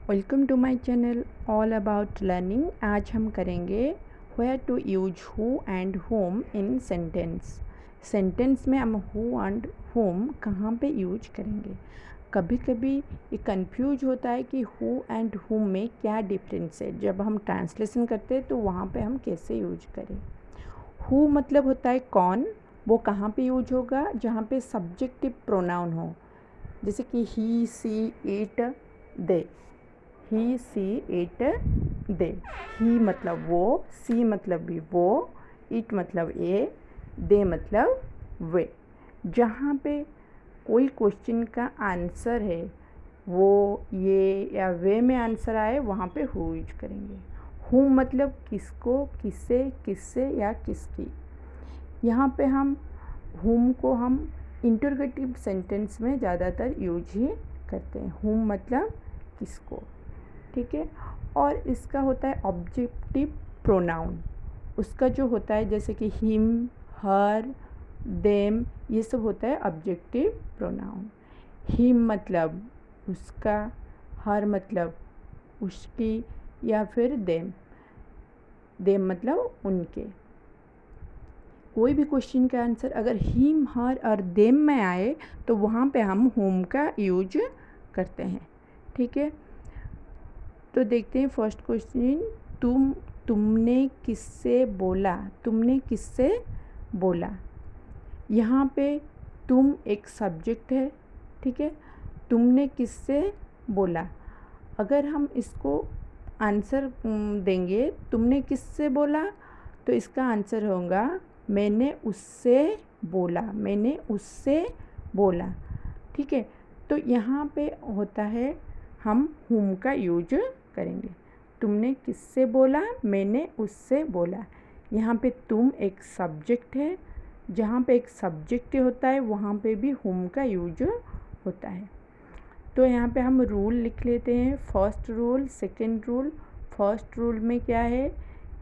Welcome to my channel all about learning. आज हम करेंगे where to use who and whom in sentence. Sentence में हम who and home कहाँ पे यूज करेंगे। कभी कभी ये कंफ्यूज होता है कि हु एंड होम में क्या डिफरेंस है। जब हम ट्रांसलेशन करते हैं तो वहाँ पे हम कैसे यूज करें। हु मतलब होता है कौन, वो कहाँ पे यूज होगा जहाँ पे सब्जेक्टिव प्रोनाउन हो, जैसे कि ही see it they. He see it they. ही मतलब वो, सी मतलब भी वो, इट मतलब ए, दे मतलब वे। जहाँ पे कोई क्वेश्चन का आंसर है वो ये या वे में आंसर आए वहाँ पे हु यूज करेंगे। हु मतलब किसको, किससे, किससे या किसकी। यहाँ पे हम हुम को हम इंटरोगेटिव सेंटेंस में ज़्यादातर यूज ही करते हैं। हुम मतलब किसको, ठीक है। और इसका होता है ऑब्जेक्टिव प्रोनाउन। उसका जो होता है जैसे कि हिम, हर, देम, ये सब होता है ऑब्जेक्टिव प्रोनाउन। हिम मतलब उसका, हर मतलब उसकी या फिर देम, देम मतलब उनके। कोई भी क्वेश्चन का आंसर अगर हिम, हर और देम में आए तो वहाँ पे हम होम का यूज करते हैं, ठीक है। तो देखते हैं फर्स्ट क्वेश्चन। तुमने किससे बोला, तुमने किससे बोला। यहाँ पे तुम एक सब्जेक्ट है, ठीक है। तुमने किससे बोला, अगर हम इसको आंसर देंगे तुमने किससे बोला तो इसका आंसर होगा मैंने उससे बोला, मैंने उससे बोला, ठीक है। तो यहाँ पे होता है हम हुम का यूज करेंगे। तुमने किससे बोला, मैंने उससे बोला। यहाँ पे तुम एक सब्जेक्ट है, जहाँ पे एक सब्जेक्ट होता है वहाँ पे भी हुम का यूज होता है। तो यहाँ पे हम रूल लिख लेते हैं, first rule, second rule. First rule में क्या है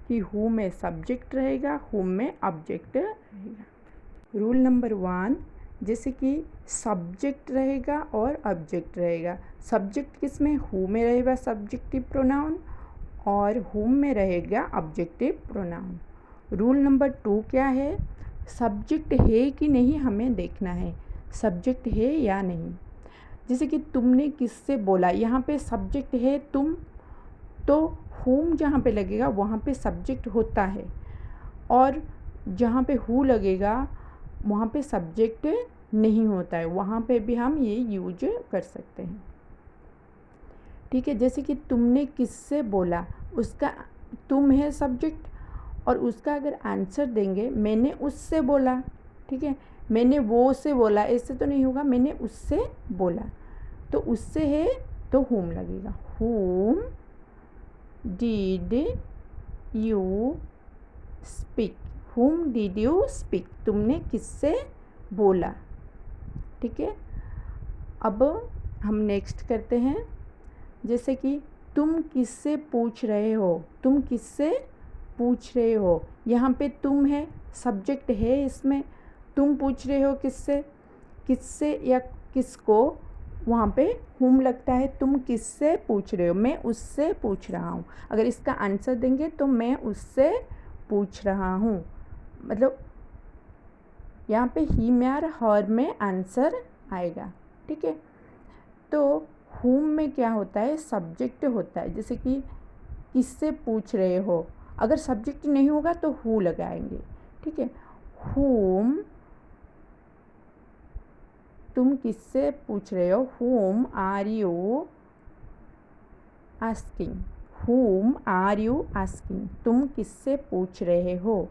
कि हु में सब्जेक्ट रहेगा, हुम में ऑब्जेक्ट रहेगा। रूल नंबर 1, जैसे कि सब्जेक्ट रहेगा और ऑब्जेक्ट रहेगा। सब्जेक्ट किस में, हु में रहेगा सब्जेक्टिव प्रोनाउन और हुम में रहेगा ऑब्जेक्टिव प्रोनाउन। रूल नंबर 2 क्या है, सब्जेक्ट है कि नहीं हमें देखना है, सब्जेक्ट है या नहीं। जैसे कि तुमने किससे बोला, यहाँ पे सब्जेक्ट है तुम, तो हुम जहाँ पे लगेगा वहाँ पे सब्जेक्ट होता है और जहाँ पे हु लगेगा वहाँ पे सब्जेक्ट नहीं होता है, वहाँ पे भी हम ये यूज कर सकते हैं, ठीक है। जैसे कि तुमने किससे बोला, उसका तुम है सब्जेक्ट और उसका अगर आंसर देंगे मैंने उससे बोला, ठीक है। मैंने वो से बोला ऐसे तो नहीं होगा, मैंने उससे बोला, तो उससे है तो हुम लगेगा। हुम डिड यू स्पीक, हुम डिड यू स्पीक, तुमने किससे बोला, ठीक है। अब हम नेक्स्ट करते हैं, जैसे कि तुम किससे पूछ रहे हो, तुम किससे पूछ रहे हो। यहाँ पे तुम है, सब्जेक्ट है इसमें, तुम पूछ रहे हो किससे, किससे या किसको, वहाँ पे हुम लगता है। तुम किससे पूछ रहे हो, मैं उससे पूछ रहा हूँ। अगर इसका आंसर देंगे तो मैं उससे पूछ रहा हूँ, मतलब यहाँ पे ही में और हर में आंसर आएगा, ठीक है। तो हुम में क्या होता है, सब्जेक्ट होता है। जैसे कि किससे पूछ रहे हो, अगर सब्जेक्ट नहीं होगा तो हु लगाएंगे, ठीक है। हुम, तुम किससे पूछ रहे हो, whom are you asking, whom are you asking, तुम किससे पूछ रहे हो।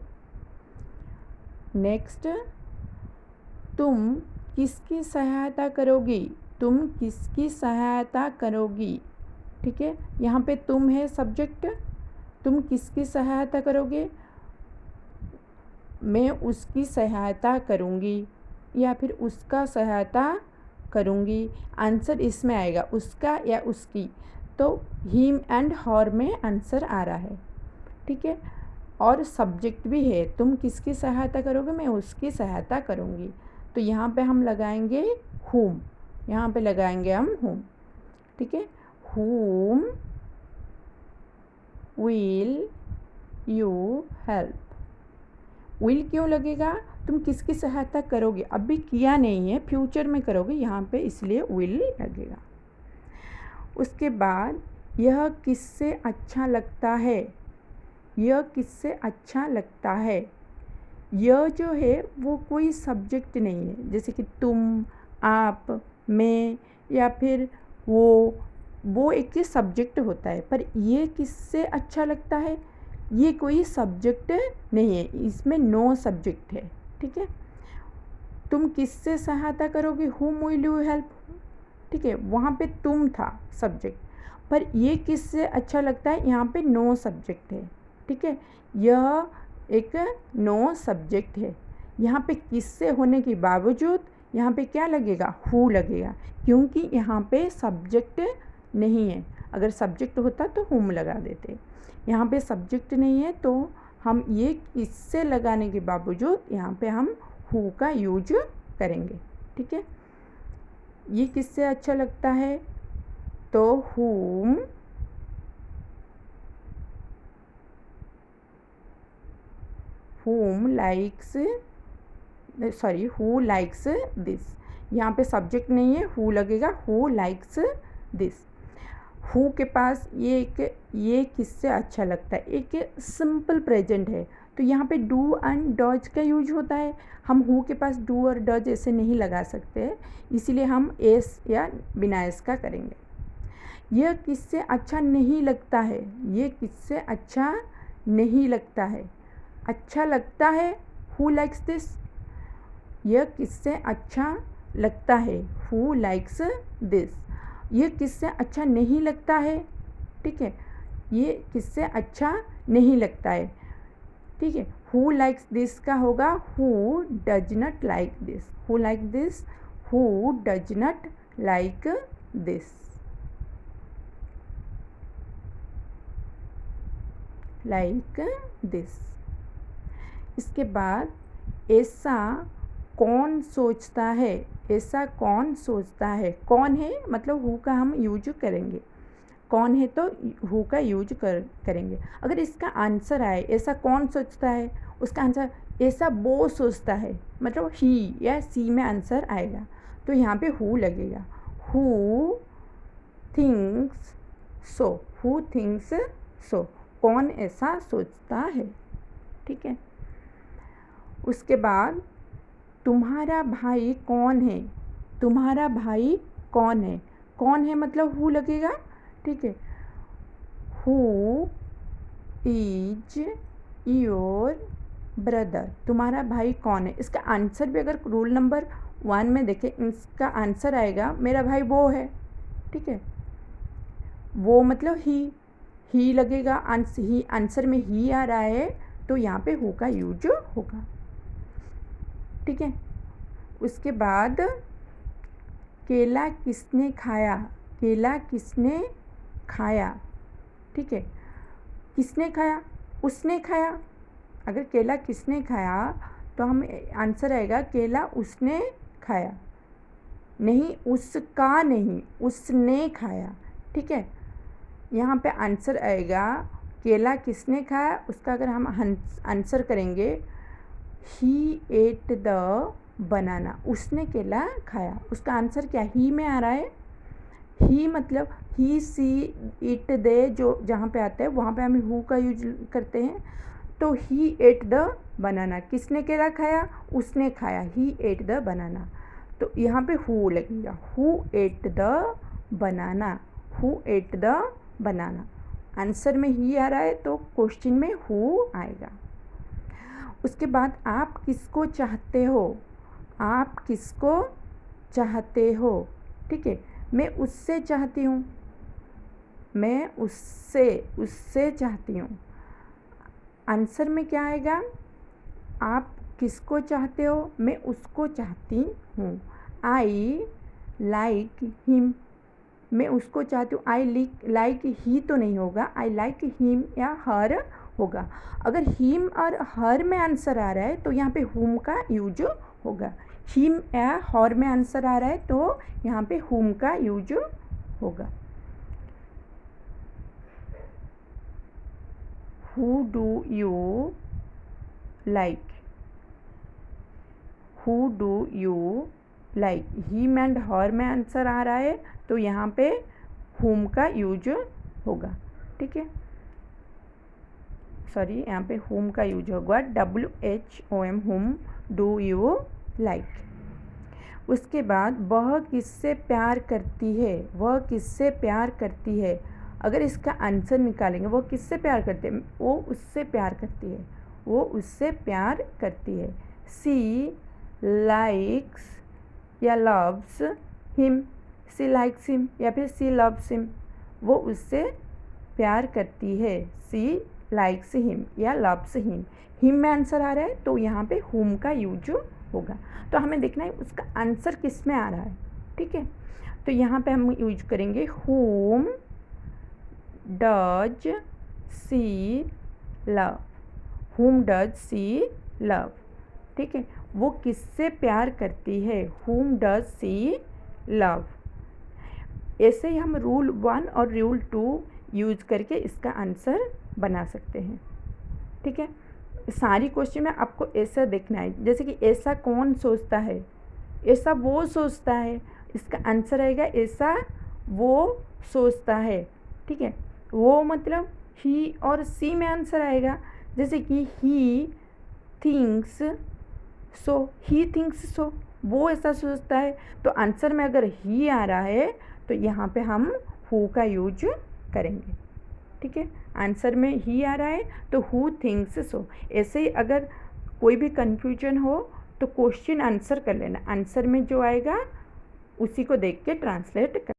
नेक्स्ट, तुम किसकी सहायता करोगी, तुम किसकी सहायता करोगी, ठीक है। यहाँ पे तुम है सब्जेक्ट, तुम किसकी सहायता करोगे, मैं उसकी सहायता करूँगी या फिर उसका सहायता करूँगी। आंसर इसमें आएगा उसका या उसकी, तो हिम एंड हर में आंसर आ रहा है, ठीक है। और सब्जेक्ट भी है, तुम किसकी सहायता करोगे, मैं उसकी सहायता करूँगी, तो यहाँ पे हम लगाएंगे हुम, यहाँ पे लगाएंगे हम हुम, ठीक है। whom will you help? will क्यों लगेगा? तुम किसकी सहायता करोगे? अभी किया नहीं है, फ्यूचर में करोगे यहाँ पे, इसलिए will लगेगा। उसके बाद यह किससे अच्छा लगता है? यह किससे अच्छा लगता है? यह जो है वो कोई सब्जेक्ट नहीं है, जैसे कि तुम, आप, मैं या फिर वो एक सब्जेक्ट होता है, पर ये किससे अच्छा लगता है, ये कोई सब्जेक्ट नहीं है, इसमें नो सब्जेक्ट है। ठीक है, तुम किससे सहायता करोगे, whom will you help? ठीक है, वहाँ पे तुम था सब्जेक्ट, पर ये किससे अच्छा लगता है, यहाँ पे नो सब्जेक्ट है। ठीक है, यह एक नो सब्जेक्ट है। यहाँ पे किससे होने के बावजूद यहाँ पे क्या लगेगा, हु लगेगा, क्योंकि यहाँ पे सब्जेक्ट नहीं है। अगर सब्जेक्ट होता तो हुम लगा देते, यहाँ पे सब्जेक्ट नहीं है, तो हम ये किससे लगाने के बावजूद यहाँ पे हम हु का यूज करेंगे। ठीक है, ये किससे अच्छा लगता है, तो whom who likes this। यहाँ पे सब्जेक्ट नहीं है, who लगेगा, who likes this। who के पास ये किससे अच्छा लगता है, एक सिंपल प्रेजेंट है, तो यहाँ पे डू एंड डज का यूज होता है। हम हु के पास डू और डज ऐसे नहीं लगा सकते, इसीलिए हम एस या बिना एस का करेंगे। यह किससे अच्छा नहीं लगता है, ये किससे अच्छा नहीं लगता है, अच्छा लगता है, हु लाइक्स दिस। यह किससे अच्छा लगता है, हु लाइक्स दिस। ये किससे अच्छा नहीं लगता है, ठीक है, ये किससे अच्छा नहीं लगता है। ठीक है, हु लाइक्स दिस का होगा who does not like this, who like this, who does not like this, like this. इसके बाद ऐसा कौन सोचता है, ऐसा कौन सोचता है, कौन है मतलब हु का हम यूज करेंगे, कौन है तो हु का यूज करेंगे। अगर इसका आंसर आए ऐसा कौन सोचता है, उसका आंसर ऐसा वो सोचता है, मतलब ही या सी में आंसर आएगा, तो यहाँ पे हु लगेगा। Who thinks so, who thinks so, कौन ऐसा सोचता है। ठीक है, उसके बाद तुम्हारा भाई कौन है, तुम्हारा भाई कौन है, कौन है मतलब हु लगेगा। ठीक है, हु इज योर ब्रदर, तुम्हारा भाई कौन है। इसका आंसर भी अगर रूल नंबर 1 में देखें, इसका आंसर आएगा मेरा भाई वो है। ठीक है, वो मतलब ही लगेगा, आंसर में ही आ रहा है, तो यहाँ पे हु का यूज होगा। ठीक है, उसके बाद केला किसने खाया, केला किसने खाया। ठीक है, किसने खाया, उसने खाया। अगर केला किसने खाया तो हम आंसर आएगा केला उसने खाया, नहीं उसका नहीं, उसने खाया। ठीक है, यहाँ पे आंसर आएगा केला किसने खाया, उसका अगर हम आंसर करेंगे ही एट द बनाना, उसने केला खाया। उसका आंसर क्या ही में आ रहा है, ही मतलब ही सी इट दे, जो जहाँ पे आता है वहाँ पे हम हु का यूज करते हैं। तो ही एट द बनाना, किसने केला खाया, उसने खाया, ही एट द बनाना, तो यहाँ पे हु लगेगा, who at the banana, who at the banana. Answer में ही आ रहा है तो क्वेश्चन में हु आएगा। उसके बाद आप किसको चाहते हो, आप किसको चाहते हो। ठीक है, मैं उससे चाहती हूँ, मैं उससे चाहती हूँ। आंसर में क्या आएगा, आप किसको चाहते हो, मैं उसको चाहती हूँ। आई लाइक हिम, मैं उसको चाहती हूँ। आई लाइक ही तो नहीं होगा, आई लाइक हिम या हर होगा। अगर हिम और हर में आंसर आ रहा है तो यहाँ पे हुम का यूज होगा। हिम या हर में आंसर आ रहा है तो यहाँ पे हुम का यूज होगा। Who do you like, who do you like, him and her में आंसर आ रहा है तो यहाँ पे whom का यूज होगा, ठीक है, सॉरी यहाँ पे whom का यूज होगा, WHOM, whom do you like। उसके बाद वह किससे प्यार करती है, वह किससे प्यार करती है, अगर इसका आंसर निकालेंगे वह किससे प्यार करती है, वो उससे प्यार करती है, वो उससे प्यार करती है। सी लाइक्स या लव्स हिम, सी लाइक्स हिम या फिर सी लव्स हिम, वो उससे प्यार करती है। सी लाइक्स हिम या लव्स हिम, हिम में आंसर आ रहा है तो यहाँ पे whom का यूज होगा। तो हमें देखना है उसका आंसर किस में आ रहा है, ठीक है। तो यहाँ पे हम यूज करेंगे whom does she love, whom does she love, ठीक है, वो किससे प्यार करती है, whom does she love। ऐसे ही हम रूल 1 और रूल 2 यूज करके इसका आंसर बना सकते हैं, ठीक है। सारी क्वेश्चन में आपको ऐसा देखना है, जैसे कि ऐसा कौन सोचता है, ऐसा वो सोचता है, इसका आंसर आएगा ऐसा वो सोचता है, ठीक है। वो मतलब ही और सी में आंसर आएगा, जैसे कि he thinks so, he thinks सो, वो ऐसा सोचता है, तो आंसर में अगर ही आ रहा है तो यहाँ पे हम हु का यूज करेंगे, ठीक है। आंसर में ही आ रहा है तो हु थिंक्स सो। ऐसे ही अगर कोई भी कन्फ्यूजन हो तो क्वेश्चन आंसर कर लेना, आंसर में जो आएगा उसी को देख के ट्रांसलेट कर